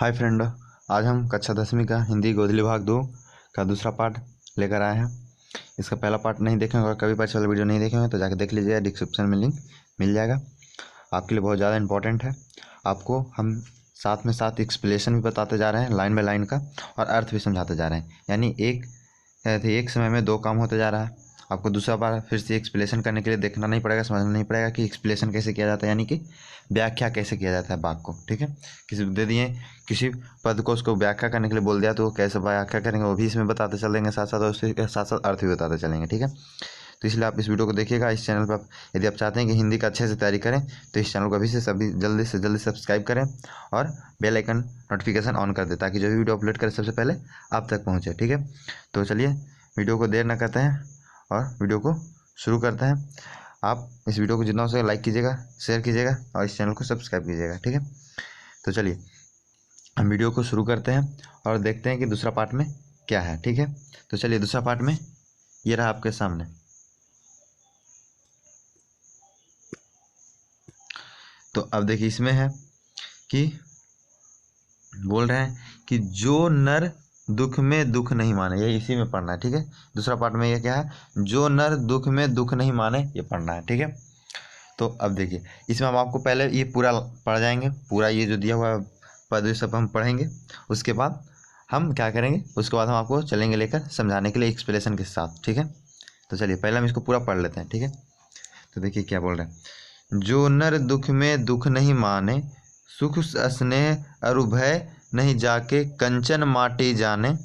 Hi friend, आज हम कक्षा 10वीं का हिंदी गोधली भाग 2 का दूसरा पार्ट लेकर आए हैं। इसका पहला पार्ट नहीं देखेंगे और कभी पार्ट वाला वीडियो नहीं देखेंगे तो जाकर देख लीजिएगा, डिस्क्रिप्शन में लिंक मिल जाएगा। आपके लिए बहुत ज़्यादा इंपॉर्टेंट है। आपको हम साथ में साथ एक्सप्लेनेशन भी बताते जा रहे हैं लाइन बाय लाइन का, और अर्थ भी समझाते जा रहे हैं। यानी एक समय में 2 काम होते जा रहा है। आपको दूसरा बार फिर से एक्सप्लेनेशन करने के लिए देखना नहीं पड़ेगा, समझना नहीं पड़ेगा कि एक्सप्लेनेशन कैसे किया जाता है, यानी कि व्याख्या कैसे किया जाता है वाक्य को। ठीक है, किसी दे दिए किसी पद को, उसको व्याख्या करने के लिए बोल दिया तो कैसे व्याख्या करेंगे वो भी इसमें बताते चलेंगे साथ साथ, और उसके साथ साथ अर्थ भी बताते चलेंगे। ठीक है, तो इसलिए आप इस वीडियो को देखिएगा। इस चैनल पर यदि आप चाहते हैं कि हिंदी का अच्छे से तैयारी करें तो इस चैनल को अभी से जल्दी सब्सक्राइब करें और बेल आइकन नोटिफिकेशन ऑन कर दें, ताकि जो भी वीडियो अपलोड करें सबसे पहले आप तक पहुँचे। ठीक है, तो चलिए वीडियो को देर न करते हैं और वीडियो को शुरू करते हैं। आप इस वीडियो को जितना हो सके लाइक कीजिएगा, शेयर कीजिएगा और इस चैनल को सब्सक्राइब कीजिएगा। ठीक है, तो चलिए हम वीडियो को शुरू करते हैं और देखते हैं कि दूसरा पार्ट में क्या है। ठीक है, तो चलिए दूसरा पार्ट में ये रहा आपके सामने। तो अब देखिए इसमें है कि बोल रहे हैं कि जो नर दुख में दुख नहीं माने, ये इसी में पढ़ना है। ठीक है, दूसरा पार्ट में ये क्या है, जो नर दुख में दुख नहीं माने, ये पढ़ना है। ठीक है, तो अब देखिए इसमें हम आपको पहले ये पूरा पढ़ जाएंगे, पूरा ये जो दिया हुआ पद सब हम पढ़ेंगे। उसके बाद हम क्या करेंगे, उसके बाद हम आपको चलेंगे लेकर समझाने के लिए एक्सप्लेनेशन के साथ। ठीक है, तो चलिए पहले हम इसको पूरा पढ़ लेते हैं। ठीक है, तो देखिए क्या बोल रहे हैं, जो नर दुख में दुख नहीं माने, सुख स्नेह अरु भय नहीं जाके, कंचन माटी जाने,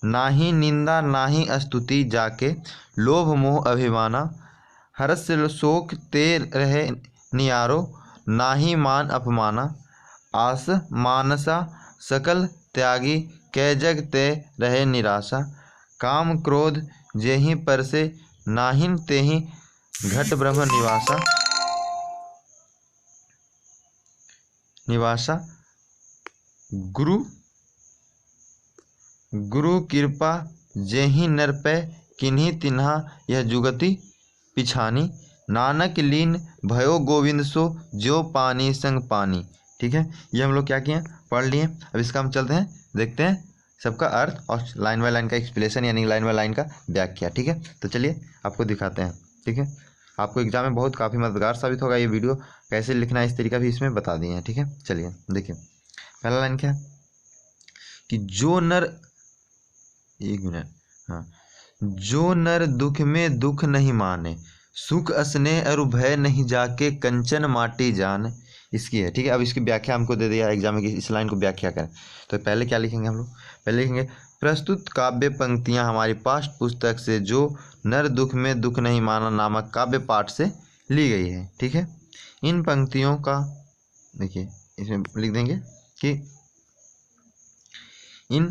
नाही निंदा नाही स्तुति जाके, लोभ मोह अभिमाना, हर्ष शोक ते रहे नियारो, नाही मान अपमाना, आस मानसा सकल त्यागी, कै जग ते रहे निराशा, काम क्रोध जेहि पर से, नाहिन तेहि घट ब्रह्म निवासा, गुरु कृपा जेहि नर पे, किन्हीं तिन्हा यह जुगति पिछानी, नानक लीन भयो गोविंद सो, जो पानी संग पानी। ठीक है, ये हम लोग क्या किए, पढ़ लिए। अब इसका हम चलते हैं, देखते हैं सबका अर्थ और लाइन बाय लाइन का एक्सप्लेनेशन, यानी लाइन बाय लाइन का व्याख्या। ठीक है, तो चलिए आपको दिखाते हैं। ठीक है, आपको एग्जाम में बहुत काफ़ी मददगार साबित होगा ये वीडियो, कैसे लिखना है इस तरीका भी इसमें बता दिए हैं। ठीक है, चलिए देखिए पहला लाइन क्या है कि जो नर, एक मिनट, हाँ, जो नर दुख में दुख नहीं माने, सुख स्नेह अरु भय नहीं जाके, कंचन माटी जान, इसकी है। ठीक है, अब इसकी व्याख्या हमको दे दिया एग्जाम में कि इस लाइन को व्याख्या करें। तो पहले क्या लिखेंगे हम लोग, पहले लिखेंगे प्रस्तुत काव्य पंक्तियां हमारी पाठ्य पुस्तक से जो नर दुख में दुख नहीं माना नामक काव्य पाठ से ली गई है। ठीक है, इन पंक्तियों का देखिए इसमें लिख देंगे कि इन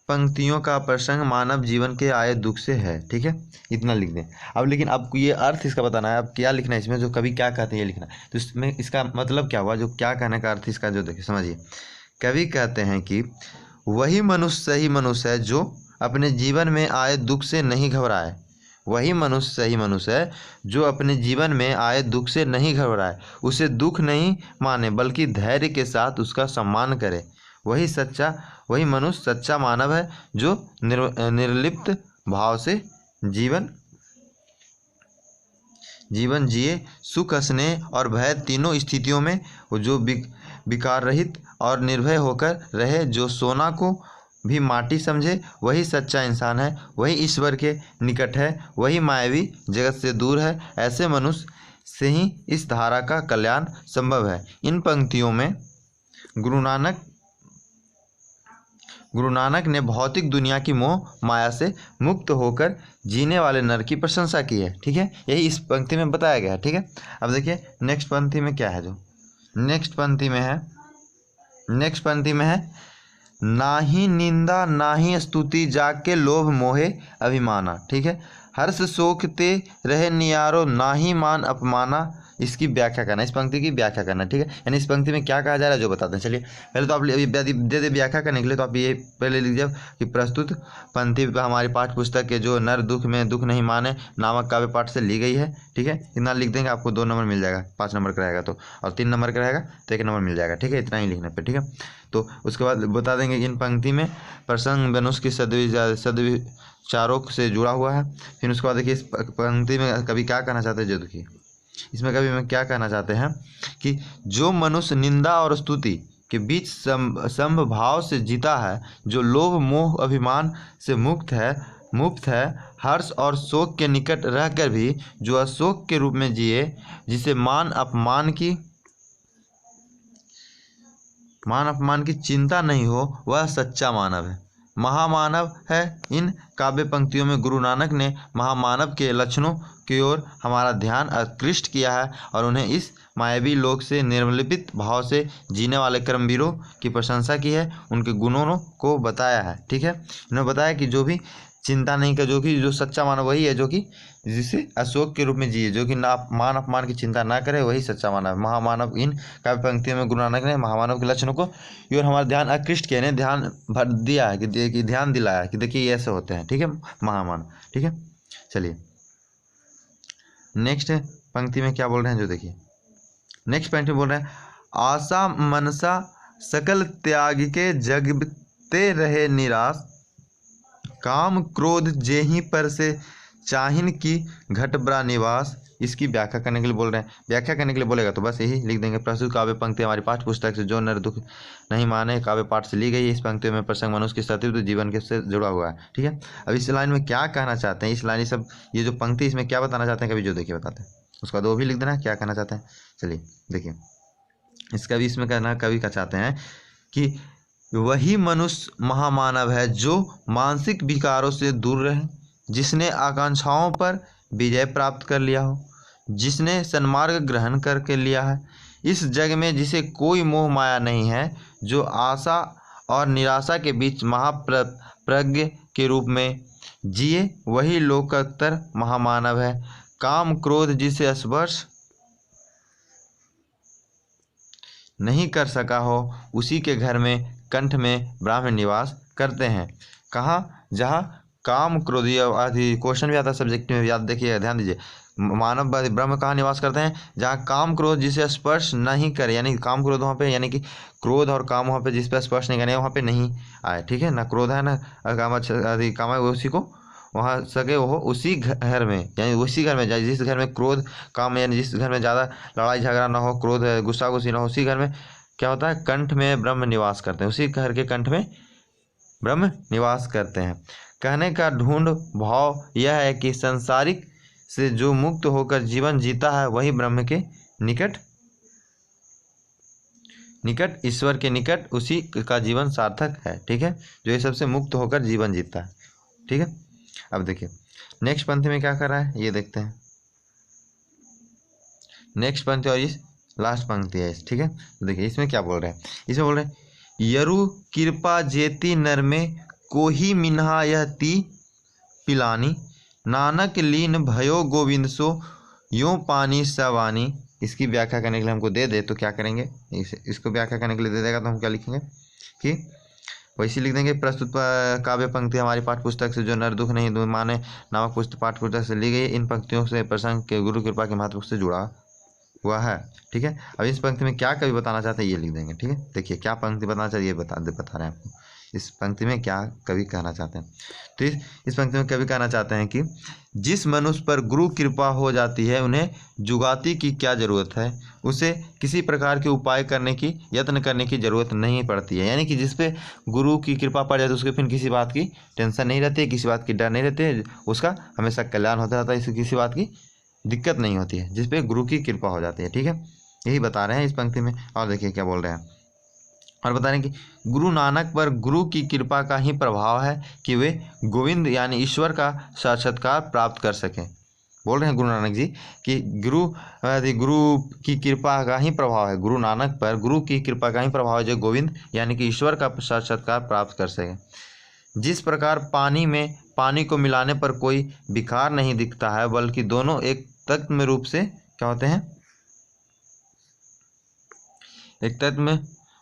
पंक्तियों का प्रसंग मानव जीवन के आए दुख से है। ठीक है, इतना लिख दें। अब लेकिन आपको ये अर्थ इसका बताना है, अब क्या लिखना है इसमें, जो कवि क्या कहते हैं ये लिखना है। तो इसमें इसका मतलब क्या हुआ, जो क्या कहने का अर्थ इसका जो देखिए समझिए। कवि कहते हैं कि वही मनुष्य सही मनुष्य है जो अपने जीवन में आए दुख से नहीं घबराए, वही मनुष्य सही मनुष्य है जो अपने जीवन में आए दुख से नहीं घबराए, उसे दुख नहीं माने बल्कि धैर्य के साथ उसका सम्मान करे, वही मनुष्य सच्चा मानव है जो निर्लिप्त भाव से जीवन जिए, सुख स्नेह और भय तीनों स्थितियों में जो विकार रहित और निर्भय होकर रहे, जो सोना को भी माटी समझे, वही सच्चा इंसान है, वही ईश्वर के निकट है, वही मायावी जगत से दूर है। ऐसे मनुष्य से ही इस धारा का कल्याण संभव है। इन पंक्तियों में गुरु नानक ने भौतिक दुनिया की मोह माया से मुक्त होकर जीने वाले नर की प्रशंसा की है। ठीक है, यही इस पंक्ति में बताया गया है। ठीक है, अब देखिए नेक्स्ट पंक्ति में क्या है, जो नेक्स्ट पंक्ति में है नाही निंदा नाही स्तुति जाके, लोभ मोहे अभिमाना। ठीक है, हर्ष शोक ते रहे नियारो, नाही मान अपमाना, इसकी व्याख्या करना, इस पंक्ति की व्याख्या करना। ठीक है, यानी इस पंक्ति में क्या कहा जा रहा है जो बताते हैं। चलिए पहले तो आप दे दे व्याख्या करने के लिए तो आप ये पहले लिख दीजिए कि प्रस्तुत पंक्ति हमारी पाठ्य पुस्तक के जो नर दुख में दुख नहीं माने नामक काव्य पाठ से ली गई है। ठीक है, इतना लिख देंगे, आपको 2 नंबर मिल जाएगा, 5 नंबर का रहेगा तो, और 3 नंबर का रहेगा तो 1 नंबर मिल जाएगा। ठीक है, इतना ही लिखने पर। ठीक है, तो उसके बाद बता देंगे कि इन पंक्ति में प्रसंग धनुष की सद्विचारों से जुड़ा हुआ है। फिर उसके बाद देखिए इस पंक्ति में कवि क्या कहना चाहते हैं, जो देखिए इसमें कवि में क्या कहना चाहते हैं कि जो मनुष्य निंदा और स्तुति के बीच समभाव से जीता है, जो लोभ मोह अभिमान से मुक्त है, हर्ष और शोक के निकट रहकर भी जो अशोक के रूप में जिए, जिसे मान अपमान की चिंता नहीं हो, वह सच्चा मानव है, महामानव है। इन काव्य पंक्तियों में गुरु नानक ने महामानव के लक्षणों की ओर हमारा ध्यान आकृष्ट किया है और उन्हें इस मायावी लोक से निर्लिप्त भाव से जीने वाले कर्मवीरों की प्रशंसा की है, उनके गुणों को बताया है। ठीक है, उन्होंने बताया कि जो भी चिंता नहीं कर, जो सच्चा मानव वही है जो कि जिसे अशोक के रूप में जिए, जो कि मान अपमान की चिंता ना करे, वही सच्चा मानव महामानव। इन काव्य पंक्तियों में गुरु नानक ने महामानव के लक्षणों को और हमारा ध्यान आकृष्ट किया, ध्यान भर दिया है कि ध्यान दिलाया कि देखिए ये ऐसे होते हैं। ठीक है, महामानव। ठीक है, चलिए नेक्स्ट पंक्ति में क्या बोल रहे हैं, जो देखिए नेक्स्ट पंक्ति में बोल रहे हैं, आशा मनसा सकल त्याग के जगते रहे निराश, काम क्रोध जेहि पर से चाहिन की घट बरा निवास। इसकी व्याख्या करने के लिए बोल रहे हैं। व्याख्या करने के लिए बोलेगा तो बस यही लिख देंगे, प्रस्तुत काव्य पंक्ति हमारी पाठ्य पुस्तक से जो नर दुख नहीं माने काव्य पाठ से ली गई। इस पंक्ति में प्रसंग मनुष्य के सतीत्व जीवन के से जुड़ा हुआ है। ठीक है, अब इस लाइन में क्या कहना चाहते हैं, इस लाइन सब ये जो पंक्ति इसमें क्या बताना चाहते हैं कभी जो देखिए बताते हैं, उसका दो भी लिख देना क्या कहना चाहते हैं। चलिए देखिए इसका भी इसमें कहना कवि का चाहते हैं कि वही मनुष्य महामानव है जो मानसिक विकारों से दूर रहे, जिसने आकांक्षाओं पर विजय प्राप्त कर लिया हो, जिसने सन्मार्ग ग्रहण करके लिया है, इस जग में जिसे कोई मोह माया नहीं है, जो आशा और निराशा के बीच महाप्रज्ञ के रूप में जिए, वही लोकोत्तर महामानव है। काम क्रोध जिसे स्पर्श नहीं कर सका हो, उसी के घर में कंठ में ब्राह्मण निवास करते हैं। कहाँ, जहाँ काम क्रोध आदि क्वेश्चन भी आता है सब्जेक्ट में, याद देखिए ध्यान दीजिए, मानव ब्रह्म कहाँ निवास करते हैं, जहाँ काम क्रोध जिसे स्पर्श नहीं करे, यानी काम क्रोध वहाँ पे, यानी कि क्रोध और काम वहाँ पे जिस पे स्पर्श नहीं करे वहाँ पे नहीं आए। ठीक है ना, क्रोध है ना काम आदि काम है, उसी को वहाँ सके वो उसी घर में, यानी उसी घर में जिस घर में क्रोध काम, यानी जिस घर में ज़्यादा लड़ाई झगड़ा ना हो, क्रोध गुस्सा गुस्सी ना हो, उसी घर में क्या होता है, कंठ में ब्रह्म निवास करते हैं, उसी घर के कंठ में ब्रह्म निवास करते हैं। कहने का ढूंढ भाव यह है कि संसारिक से जो मुक्त होकर जीवन जीता है, वही ब्रह्म के निकट ईश्वर के निकट उसी का जीवन सार्थक है। ठीक है, जो ये सबसे मुक्त होकर जीवन जीता है। ठीक है, अब देखिए नेक्स्ट पंक्ति में क्या कर रहा है ये देखते हैं। नेक्स्ट पंक्ति और इस लास्ट पंक्ति है। ठीक है, तो देखिए इसमें क्या बोल रहे हैं, इसमें बोल रहे हैं, यरु कृपा जेती नर में कोही मिन्हा यह ती पिलानी, नानक लीन भयो गोविंद सो यों पानी सवानी। इसकी व्याख्या करने के लिए हमको दे दे तो क्या करेंगे, इसको व्याख्या करने के लिए दे देगा तो हम क्या लिखेंगे कि वैसे लिख देंगे, प्रस्तुत काव्य पंक्ति हमारी पाठ्य पुस्तक से जो नर दुख नहीं माने नामक पाठ्य पुस्तक से ली गई। इन पंक्तियों से प्रसंग के गुरु कृपा के महत्व से जुड़ा हुआ है। ठीक है, अब इस पंक्ति में क्या कवि बताना चाहते हैं ये लिख देंगे। ठीक है, देखिए क्या पंक्ति बताना चाहिए ये बता रहे हैं आपको, इस पंक्ति में क्या कवि कहना चाहते हैं। तो इस पंक्ति में कवि कहना चाहते हैं कि जिस मनुष्य पर गुरु कृपा हो जाती है, उन्हें जुगाती की क्या ज़रूरत है, उसे किसी प्रकार के उपाय करने की यत्न करने की ज़रूरत नहीं पड़ती है। यानी कि जिस पे गुरु की कृपा पड़ जाती है उसके फिर किसी बात की टेंशन नहीं रहती है, किसी बात की डर नहीं रहती है, उसका हमेशा कल्याण होता रहता है, इससे किसी बात की दिक्कत नहीं होती है, जिस पे गुरु की कृपा हो जाती है। ठीक है, यही बता रहे हैं इस पंक्ति में। और देखिए क्या बोल रहे हैं, और बता रहे हैं कि गुरु नानक पर गुरु की कृपा का ही प्रभाव है कि वे गोविंद यानी ईश्वर का साक्षात्कार प्राप्त कर सकें। बोल रहे हैं गुरु नानक जी कि गुरु की कृपा का ही प्रभाव है, गुरु नानक पर गुरु की कृपा का ही प्रभाव है जो गोविंद यानी कि ईश्वर का साक्षात्कार प्राप्त कर सकें। जिस प्रकार पानी में पानी को मिलाने पर कोई विकार नहीं दिखता है, बल्कि दोनों एक तत्व में रूप से क्या होते हैं, एक तत्व में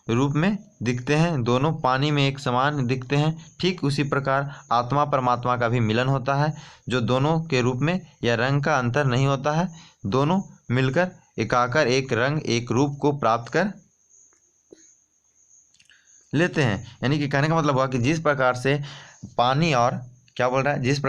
रूप में दिखते हैं, दोनों पानी में एक समान दिखते हैं। ठीक उसी प्रकार आत्मा परमात्मा का भी मिलन होता है, जो दोनों के रूप में या रंग का अंतर नहीं होता है, दोनों मिलकर एकाकर एक रंग एक रूप को प्राप्त कर लेते हैं। यानी कि कहने का मतलब हुआ कि जिस प्रकार से पानी और क्या बोल रहा है, जिस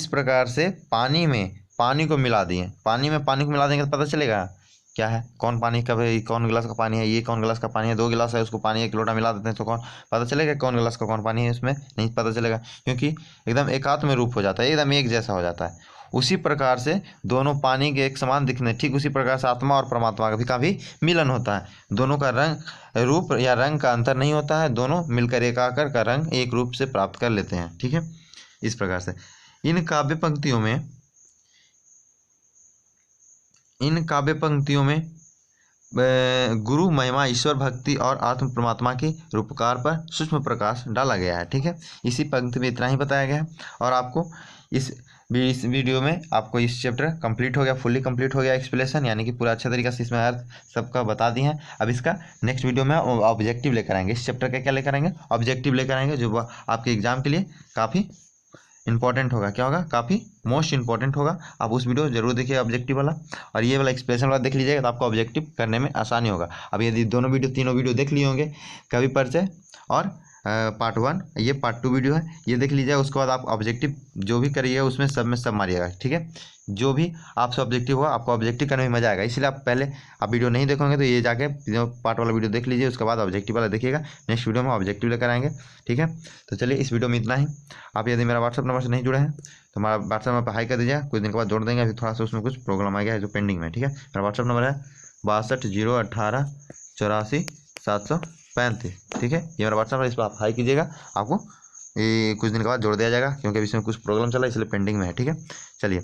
प्रकार से पानी में पानी को मिला दिए, पानी में पानी को मिला देंगे तो पता चलेगा क्या है, कौन पानी का, भाई कौन गिलास का पानी है, ये कौन गिलास का पानी है, 2 गिलास है उसको पानी 1 लोटा मिला देते हैं तो कौन पता चलेगा कौन गिलास का कौन पानी है, इसमें नहीं पता चलेगा, क्योंकि एकदम एकात्म में रूप हो जाता है, एकदम एक जैसा हो जाता है। उसी प्रकार से दोनों पानी के एक समान दिखने, ठीक उसी प्रकार से आत्मा और परमात्मा का भी मिलन होता है। दोनों का रंग, रूप या रंग का अंतर नहीं होता है, दोनों मिलकर एक आकर का रंग एक रूप से प्राप्त कर लेते हैं। ठीक है, इस प्रकार से इन काव्य पंक्तियों में गुरु महिमा, ईश्वर भक्ति और आत्म परमात्मा के रूपकार पर सूक्ष्म प्रकाश डाला गया है। ठीक है, इसी पंक्ति में इतना ही बताया गया है और आपको इस वीडियो में आपको इस चैप्टर कंप्लीट हो गया, फुल्ली कंप्लीट हो गया एक्सप्लेनेशन, यानी कि पूरा अच्छा तरीका से इसमें अर्थ सबका बता दिए हैं। अब इसका नेक्स्ट वीडियो में ऑब्जेक्टिव लेकर आएंगे, इस चैप्टर का क्या लेकर आएंगे, ऑब्जेक्टिव लेकर आएंगे, जो आपके एग्जाम के लिए काफ़ी इंपॉर्टेंट होगा। क्या होगा, काफ़ी मोस्ट इंपॉर्टेंट होगा। आप उस वीडियो जरूर देखिए ऑब्जेक्टिव वाला, और ये वाला एक्सप्रेशन वाला देख लीजिएगा तो आपको ऑब्जेक्टिव करने में आसानी होगा। अब यदि तीनों वीडियो देख लिए होंगे, कवि परिचय और पार्ट 1, ये पार्ट 2 वीडियो है, ये देख लीजिएगा। उसके बाद आप ऑब्जेक्टिव जो भी करिएगा उसमें सब में सब मारिएगा। ठीक है, जो भी आपसे ऑब्जेक्टिव होगा आपको ऑब्जेक्टिव करने में मजा आएगा, इसलिए आप पहले वीडियो नहीं देखोगे तो ये जाके पार्ट वाला वीडियो देख लीजिए, उसके बाद ऑब्जेक्टिव वाला देखिएगा। नेक्स्ट वीडियो में ऑब्जेक्टिव लेकर आएंगे। ठीक है, तो चलिए इस वीडियो में इतना ही। आप यदि मेरा व्हाट्सअप नंबर से नहीं जुड़े हैं तो हमारा व्हाट्सअप नंबर पर हाई कर दीजिए, कुछ दिन के बाद जोड़ देंगे, अभी थोड़ा सा उसमें कुछ प्रॉब्लम आ गया है जो पेंडिंग में। ठीक है, मेरा व्हाट्सअप नंबर है 62 018 84 735। ठीक है, ये मेरा व्हाट्सअप है, इस पर आप हाई कीजिएगा, आपको ये कुछ दिन के बाद जोड़ दिया जाएगा, क्योंकि अभी इसमें कुछ प्रॉब्लम चला है इसलिए पेंडिंग में है। ठीक है, चलिए,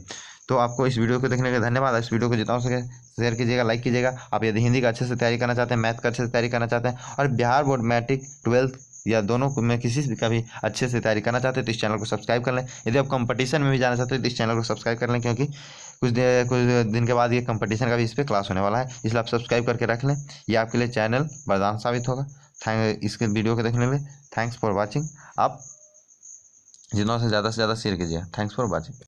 तो आपको इस वीडियो को देखने के लिए धन्यवाद। इस वीडियो को जितना हो सके शेयर कीजिएगा, लाइक कीजिएगा। आप यदि हिंदी का अच्छे से तैयारी करना चाहते हैं, मैथ का अच्छे से तैयारी करना चाहते हैं, और बिहार बोर्ड मैट्रिक 12th या दोनों में किसी भी का भी अच्छे से तैयारी करना चाहते हैं तो इस चैनल को सब्सक्राइब कर लें। यदि आप कंपटीशन में भी जाना चाहते हैं तो इस चैनल को सब्सक्राइब कर लें, क्योंकि कुछ दिन के बाद ये कंपटीशन का भी इस पर क्लास होने वाला है, इसलिए आप सब्सक्राइब करके रख लें। ये आपके लिए चैनल वरदान साबित होगा। इसके वीडियो को देखने के लिए थैंक्स फॉर वॉचिंग। आप जितना से ज़्यादा शेयर कीजिए। Thanks for watching.